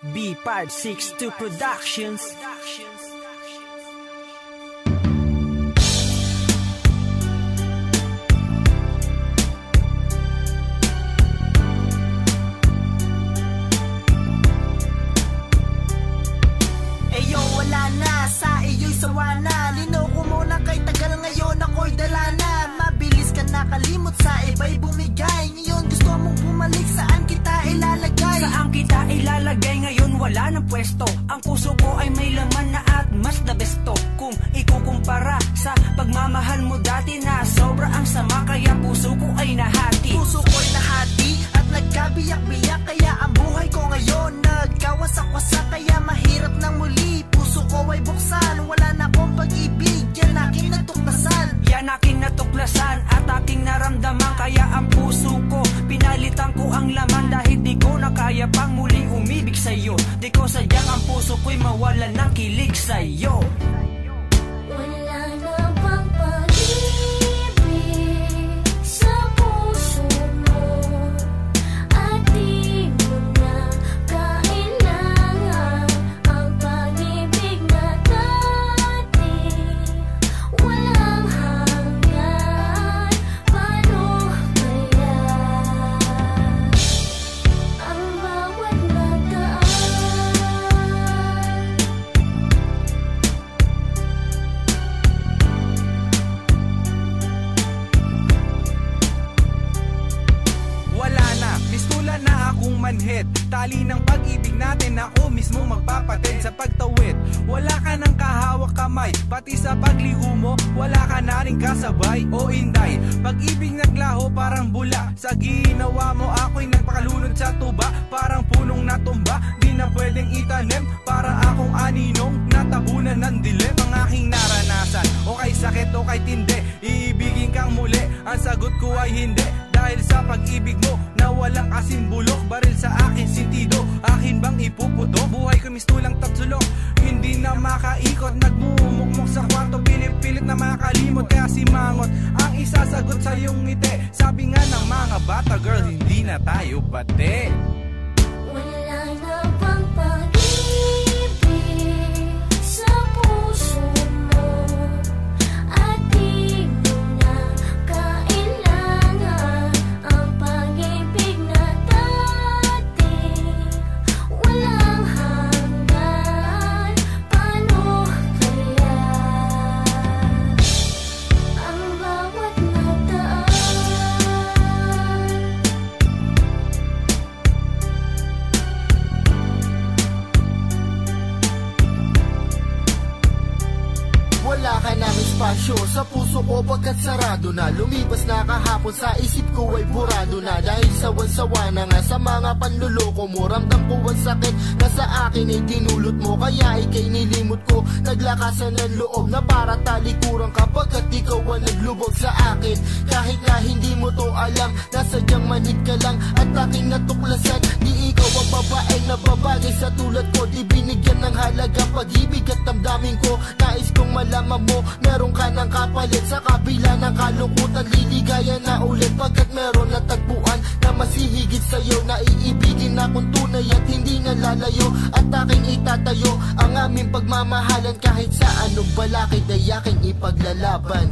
B562 Productions. Eyo, wala na, sa iyo'y sawa na. Linoko mo na kay tagal, ngayon ako'y dala na. Mabilis ka nakalimot, sa iba'y bumigay. Ngayon gusto mong bumalik, saan kita ilalagay? Saan kita ilalagay ngayon, wala ng pwesto. Ang puso ko ay may laman na at mas the besto. Kung ikukumpara sa pagmamahal mo dati na sobra ang sama, kaya puso ko ay nahati. Puso ko'y nahati at nagkabiyak-biyak, kaya ang buhay ko ngayon nagkawasak-wasak, kaya mahirap nang muli. Puso ko ay buksan, wala na akong pag-ibig, yan aking natuklasan. Yan aking natuklasan at aking naramdaman, kaya ang puso ko pinalitan ko ang laman. Dahil di ko na kaya pang muling umibig sa'yo, di ko sadyang ang puso ko'y mawalan ng kilig sa'yo. Manhid, tali ng pag-ibig natin, ako mismo magpapatid sa pagtawid. Wala ka ng kahawak kamay, pati sa pagliho mo wala ka na rin kasabay o inday. Pag-ibig naglaho parang bula, sa ginawa mo ako'y nagpakalunod sa tuba. Parang punong natumba, di na pwedeng itanim. Para akong aninong natabunan ng dilim. Ang aking naranasan, o kay sakit o kay tindi, iibigin kang muli, ang sagot ko ay hindi. Dahil sa pag-ibig mo na walang kasimbulok, baril sa akin sintido, akin bang ipuputo? Buhay ko mistulang tatsulok, hindi na makaikot. Nagmumukmok sa kwarto, pilit-pilit na makalimot. Kaya simangot ang isasagot sa iyong ngiti. Sabi nga ng mga bata, girl, hindi na tayo pati. Wala na bang pag-ibig sa puso mo, at di mo na kailangan ang pag-ibig na dati. Walang hanggan, paano kaya ang bawat nagdaan? Wala ka ng espasyo sa puso ko pagkat sarado na. Lumipas na kahapon, sa isip ko ay burado na. Dahil sawan-sawa na nga sa mga panluloko mo. Ramdam ko ang sakit na sa akin ay dinulot mo, kaya ika'y nilimot ko. Naglakasan ng loob na para talikuran ka, pagkat ikaw ang naglubog sa akin. Kahit na hindi mo to alam, nasadyang manhid ka lang at aking natuklasan. Di ikaw ang babaeng nababagay sa tulad ko, di binigyan ng halaga pag-ibig at damdamin ko. Nais kong malaman mo, meron ka ng kapalit sa kabila ng kalungkutan. Liligaya na ulit pagkat meron na tagpuan na masihigit sa'yo. Naiibigin akong tunay at hindi nalalayo, at aking itatayo ang aming pagmamahalan. Kahit sa anong balakid ay aking ipaglalaban.